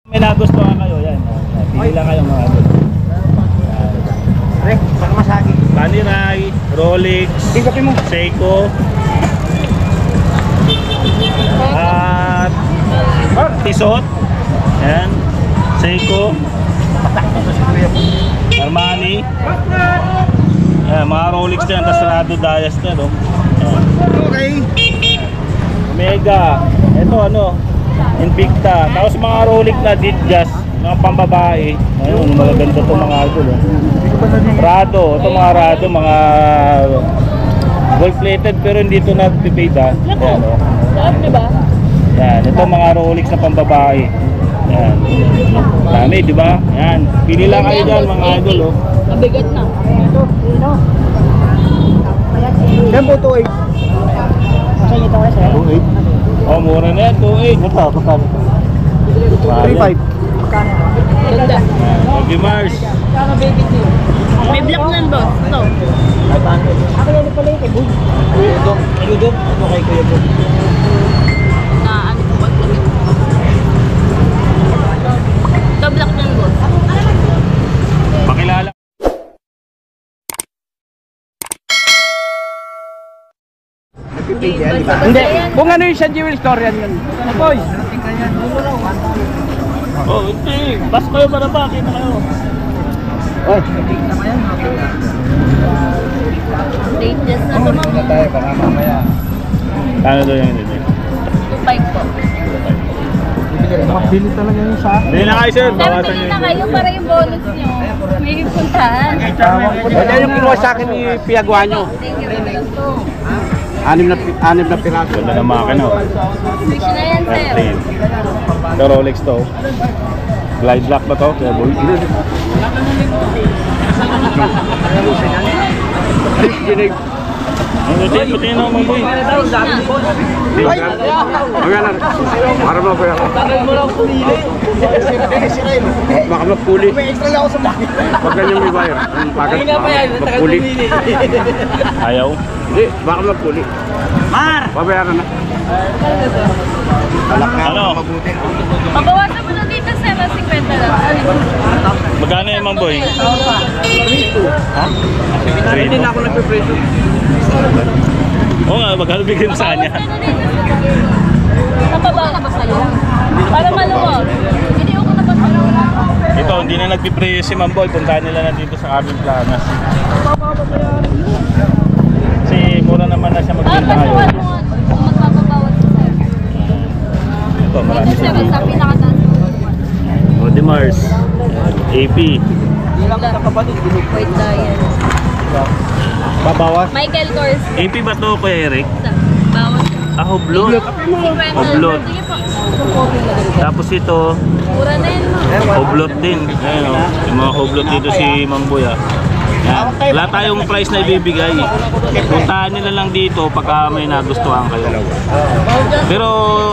May nagustuhan kayo, yan. Pili lang kayo mga idol. Pre, baka masagi. Panerai, Rolex, Seiko, at Tissot. Yan. Seiko, Armani. Yan, mga Rolex na yan, tas Rado Dias na, no? Yan. Okay. Omega. Ito ano, Invicta. Tapos mga Rolex na Ditjas, mga pambabae. Ayun, magaganda itong mga idol. Rado, ito mga Rado, mga gold plated pero hindi ito na-paid ha. Yan o. Sarap, diba? Yan, ito mga Rolex na pambabae. Yan. Dami, di ba? Yan. Pili lang kayo dyan mga idol o. Mabigat na. Yan po 2.8. Saan ito kayo sir? 2.8. Oh, mura na yan, 2.8. Ito, magkano? 3.5. Ganda. Baby Mars. Kano baby tea? May black nan ba? Ito. Ako yan pala yung kay Boy. Ayudo? Ano kay Kuya Boy? Na ano po ba? Ito black nan ba? Pakilala. Hindi. Kung ano yung sa jewel store yan yun. Boy. Oh, hindi. Bas kayo ba na ba? Kita kayo. Oy. Latest na ito mga. Tayo baka mamaya. Kano doon yung hindi? 2.5 po. Makabili talaga yung sa akin. Hindi na kayo sir. Sir, Bawasan bili nyo. na kayo para yung bonus nyo. May puntahan. Yan yung kinuha sa akin ni Piaguanyo. Thank you. 6 na piraso. Ganda na makina oh. Fish na yan, sir. Ito Rolex to. Glide lock ba to? Kaya boy. Ang puti na mga boy. Magalan. Para mo kuya. Baka magpuli. May extra lang ako sa bakit. Pag ganyan may bayar. Ang pagat. Magpuli. Ayaw. Hindi, baka magpuli. Mar! Babayaran na. Ano? Pabawasan mo na dito, sir. 50 lang. Magkano yung mga boy? Ha? Hindi na ako nagpipreso. Oo nga, magkano bigyan mo sa kanya? Napabawa na ba sa'yo? Para maluwag. Hindi ako napasayo. Ito, hindi na nagpipreyo si Mamboy. Puntahan nila na dito sa aming planas. Kasi mura naman na siya magbenta ngayon. Pasuhan mo nga kung magpapabawat sa sir. Ito, marami Ito, siya sir, dito. sa pinakataas. Rodi Mars. AP. Wait na yan. Babawas. Michael Kors. AP ba to, Kuya Eric? Bawas. Ah, Hublot. 50. Hublot. Sige po. Tapos ito, Mura na yan mo. Hublot din. Ayan o. Yung mga Hublot dito si Mamboy ah. Yan. Wala tayong price na ibibigay. Puntahan nila lang dito pagka may nagustuhan kayo. Pero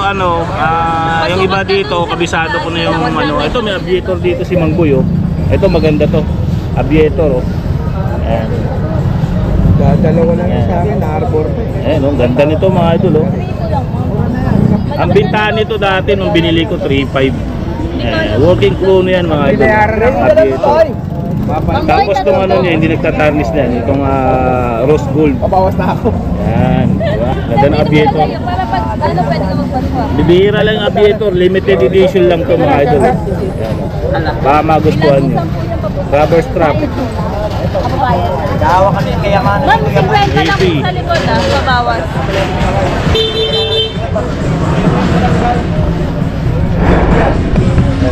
ano, yung iba dito, kabisado ko na yung ano. Ito may aviator dito si Mamboy oh. Ito maganda to. Aviator oh. Ayan. Dalawa lang yung sa akin, na-arbor. Ayan oh, ganda nito mga idol oh. Ang bintahan nito dati nung binili ko 3.5. Working crew na yan mga idol. Aviator. Tapos itong ano niya, hindi nagtatarnis na yan. Itong rose gold. Babawas na ako. Yan, diba? Ganda ng aviator. Para pag ano pwede ka magpaswap. Bibihira lang yung aviator, limited edition lang to mga idol. Yan. Baka magustuhan nyo. Rubber strap. Gawa kami kaya man. Ma'am, 50 lang po sa likod babawas.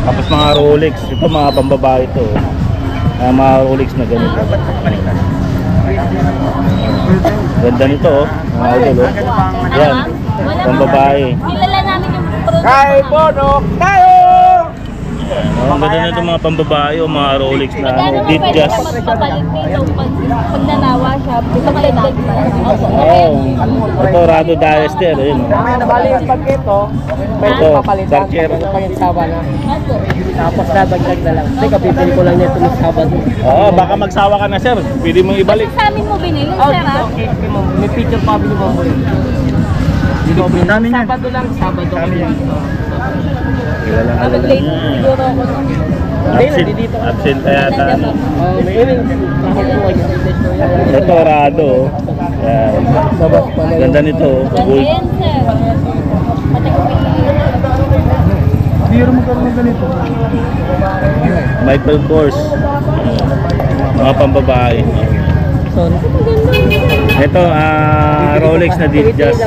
Tapos mga Rolex, ito mga pambabae to. Mga Rolex na ganito. Ganda nito oh, mga idol oh. Yan, pambabae. Kilala namin yung product. Kay Bono, tayo! Ang ganda nito mga pambabae o mga Rolex na ano, Ditjas. Magpapalit dito pag nanawa siya. Ito malagdag pa. Oo. Ito Rado Dias there, ayun oh. May nabali yung pagkito, may Ito, papalitan. Darker. Ito pa yung sawa na. Tapos dadagdag na lang. Teka, bibili ko lang nito ng Sabado. Oo, baka magsawa ka na sir. Pwede mong ibalik. Sa amin mo binili, sir ha? May picture pa binili mo. Sabado lang, Sabado. Late siguro ako. Absent kaya ata. ano. May earring. Ito, rado. Yan. Ganda nito. Gold. Yan, sir. Biro magkaroon ng ganito. Michael Kors. Mga pambabae. Ito, Rolex na Ditjas.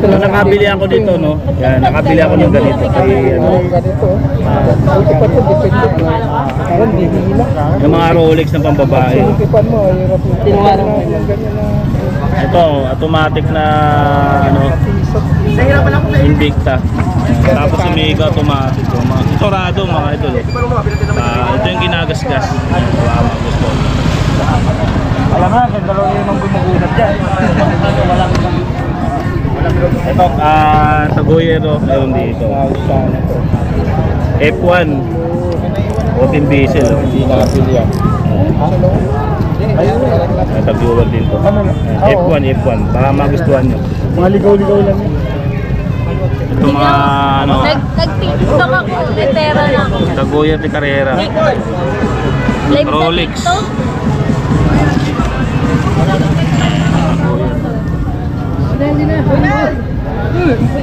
Nakabili ako dito, no? Yan, nakabili ako ng ganito. Kay, ano, yung mga Rolex na pambabae. Ito, automatic na, ano, Invicta. Tapos Omega automatic. Ito rado, mga idol. Ito yung ginagasgas. Wala mga gusto. Alam na, ganda lang yung magugulat dyan. Ito, Tagoyero, meron dito. F1. Open diesel. Hindi nakapili yan. May tag-viewer din to. F1. Baka magustuhan nyo. Mga ligaw-ligaw lang yun. Ito mga, ano, Nag-tiktok ako. Letera na ako. Tagoyer de Carrera. Live sa Rolex. TikTok.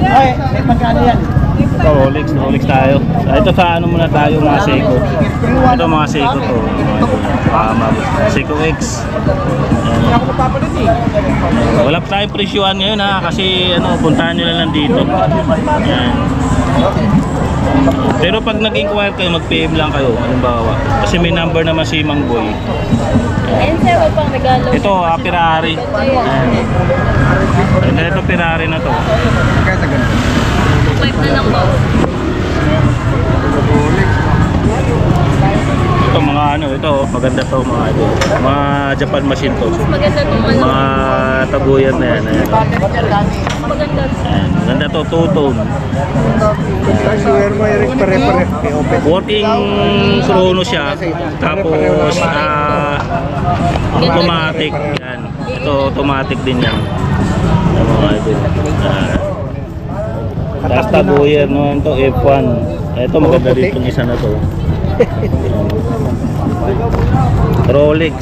Ay, may magkano yan? Ito, Rolex tayo. Ito sa ano muna tayo, mga Seiko. Ito mga Seiko to. Seiko X. Wala pa tayong presyuhan ngayon ha, kasi ano, puntahan nyo lang dito. Yan. Pero pag nag-inquire kayo, mag-PM lang kayo, halimbawa. Kasi may number naman si Mang Boy. Ayun, sir. Huwag pang regalo. Ito, Ferrari. Ito, Ferrari na to. 5 na lang ba? Ito mga ano, ito maganda to mga ito. Mga Japan machine to. Maganda itong ano. Mga taguyan na yan. Ayan. Maganda. Ayan. Maganda to, two-tone. Swear mo, Eric, pare-pare. Working chrono siya. Tapos automatic yan. Ito automatic din yan. Ayan, mga ito. Tapos taguyan no, ito F1. Ito maganda rin itong isa na to. Rolex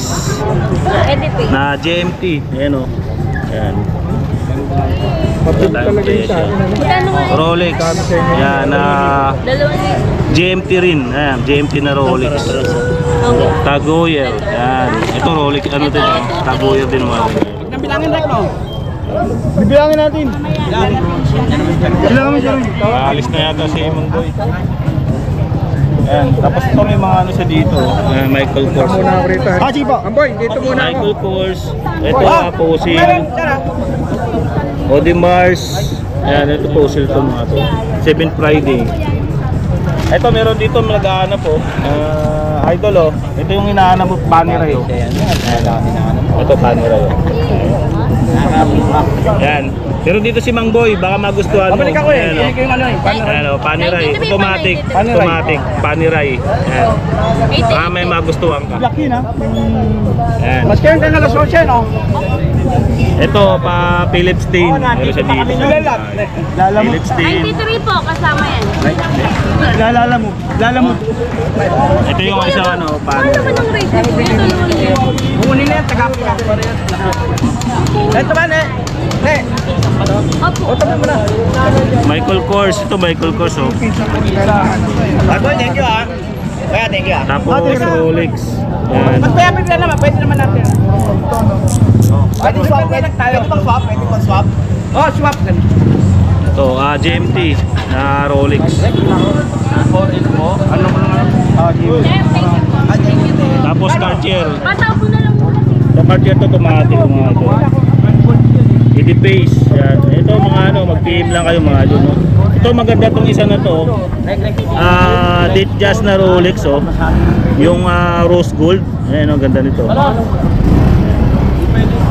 Edipay. na GMT. Ayan o. Ayan. Pabili talaga yung sa akin. Magkano nga? Rolex. Yan na Dalawang GMT rin. Ayan, GMT na Rolex. Okay. Tagoyer. Yan. Ito Rolex ano din. Tagoyer din mga. Bilangin rek mo. Bibilangin natin. Bilangin mo siya. Alis na yata si Mang Boy. Ayan. Tapos ito may mga ano sa dito. Michael Kors. Muna ako rito. Ah, sige po. Amboy, dito muna ako. Michael Kors. Ito Fossil. Audemars. Ayan, ito Fossil ito mga to. 7th Friday. Ito meron dito nag-aanap po. Idol oh. Ito yung hinahanap mo, Paneray oh. Ito Paneray oh. Yan. Pero dito si Mang Boy, baka magustuhan mo. Pabalik ako eh. Ayan, oh. Hindi ko yung ano eh. Ayan oh, Paneray. Automatic. Automatic. Paneray. Ayan. Baka may magustuhan ka. Laki na. Ayan. Mas kaya ka alas 8 no? Ito pa Philip Stain. Meron siya dito. Lala mo. Philip Stain. 93 po, kasama yan. Lala mo. Lala mo. Ito yung isa ano, Ano Paneray. naman ang rate? Ito naman yun. Kunin na yan, tagapin ka. Ito ba, ne? Ne? Opo. Otomin mo na. Michael Kors. Ito Michael Kors oh. Bagoy, thank you ah. Kaya, thank you ah. Tapos Rolex. Yan. Magpayapin ka naman, pwede naman natin. Pwede swap, pwede bang swap? Pwede bang swap? Oh, swap. Ito, GMT na Rolex. Ano mo naman? Ah, Sir, thank you po. Thank you po. Tapos Cartier. Patawag mo na lang muna. Sa Cartier to automatic mga ito. Hindi base. Yan. Ito mga ano, mag-PM lang kayo mga idol. No? Ito maganda tong isa na to. Ditjas na Rolex oh. Yung rose gold. Ayan ang ganda nito.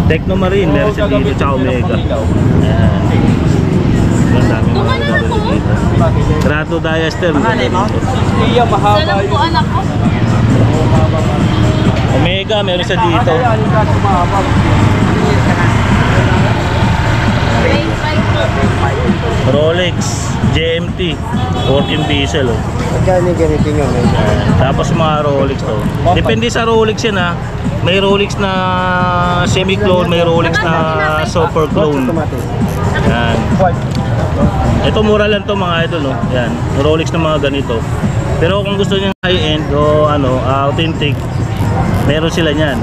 Techno Marine, meron siya dito, tsaka Omega. Ayan. Ang dami mga ganda dito. Strato Diaster. Dalang po anak ko. Omega, meron siya dito. Grade 5 po. Rolex GMT 14 diesel oh. Magkano yung ganito nyo? Tapos mga Rolex to. Depende sa Rolex yan ha. May Rolex na semi-clone, may Rolex na super clone. Yan. Ito mura lang to mga idol oh. Yan. Rolex na mga ganito. Pero kung gusto niyo high-end o ano, authentic, meron sila niyan.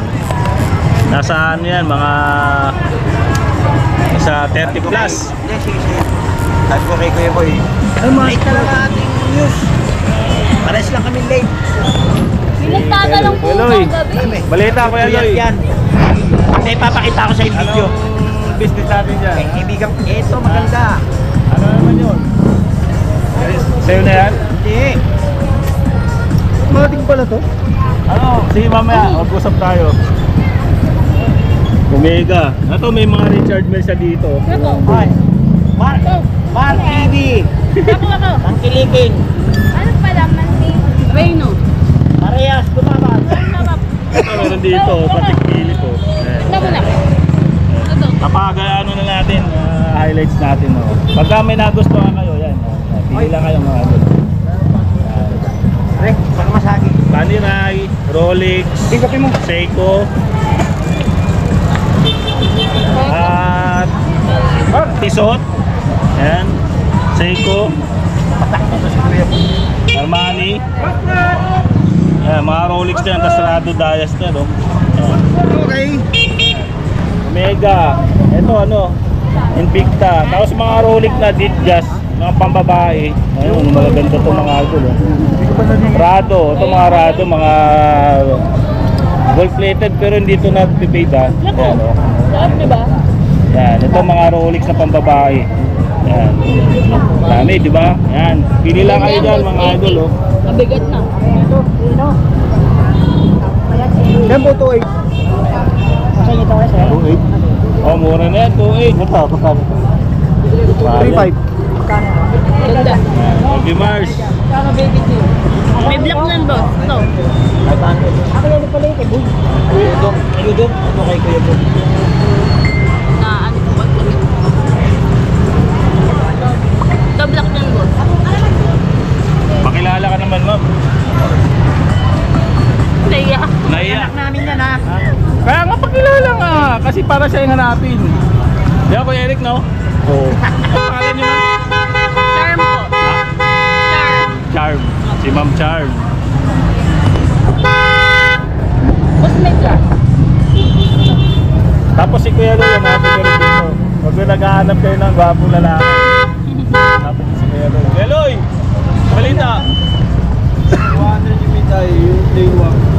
Nasa ano yan, mga sa 30 plus. Sabi ko kay Kuya Boy, late talaga ating news. Pares lang kami late. Pinagtatanong po Eloy. ng gabi. Balita ko yan. Yan. Hindi, papakita ko sa yung video. Business natin dyan. Eh, ibigan, eto maganda. Ano naman yun? Sa'yo na yan? Hindi. Mating pala to? Ano? Sige mamaya, mag-usap tayo. Omega. Ito may mga Richard Mille sa dito. Ako. Ay. Mark TV. Ako. Ang kilikin. Ano pala man si Reyno? Parehas, dumabas. Ito meron dito, patikili po. Ito mo na. Ito. Kapag ano na natin, highlights natin. Oh. Pagka may nagustuhan kayo, yan. Pili lang kayo mga idol. Pre, baka masagi. Panerai, Rolex, Tingkapin mo. Seiko, at Tissot. Yan. Seiko, Armani. Yan, mga Rolex na yan, Castrado Dias na, no? Yan. Okay. Omega. Ito ano, Invicta. Tapos mga Rolex na Ditjas, mga pambabae. Ayun, magaganda to mga idol. Oh. Rado, ito mga Rado, mga gold plated pero hindi ito nag-fade ha. Yan o. Sarap, di ba? Yan, ito mga Rolex na pambabae. Yan. Dami, di ba? Yan. Pili lang kayo dyan mga idol oh. Mabigat na. Tempo 2.8. Masaya ito kasi. 2.8. Oh, mura na yan, 2.8. Ito, pagkano? 3.5. Ganda. Happy Mars. May black lang boss. Ito. Ako yan pala yung kay Boy. Ayudo? Ano kay Kuya Boy? Na ano po ba? Ito black lang boss. Pakilala ka naman, ma'am. Saya. Naiya. Anak namin yan ha. Kaya nga pakilala nga. Kasi para siya yung hanapin. Di ba, Kuya Eric, no? Oo. Ano pangalan niyo, ma'am? Charm po. Ha? Charm. Charm. Si Ma'am Charm. Boss may black. Tapos si Kuya Loy, hanapin ko rin dito. Pag naghahanap kayo ng gwapong lalaki, hanapin ko si Kuya Loy. Kuya Loy! Balita! 200 yung may tayo, yung day 1.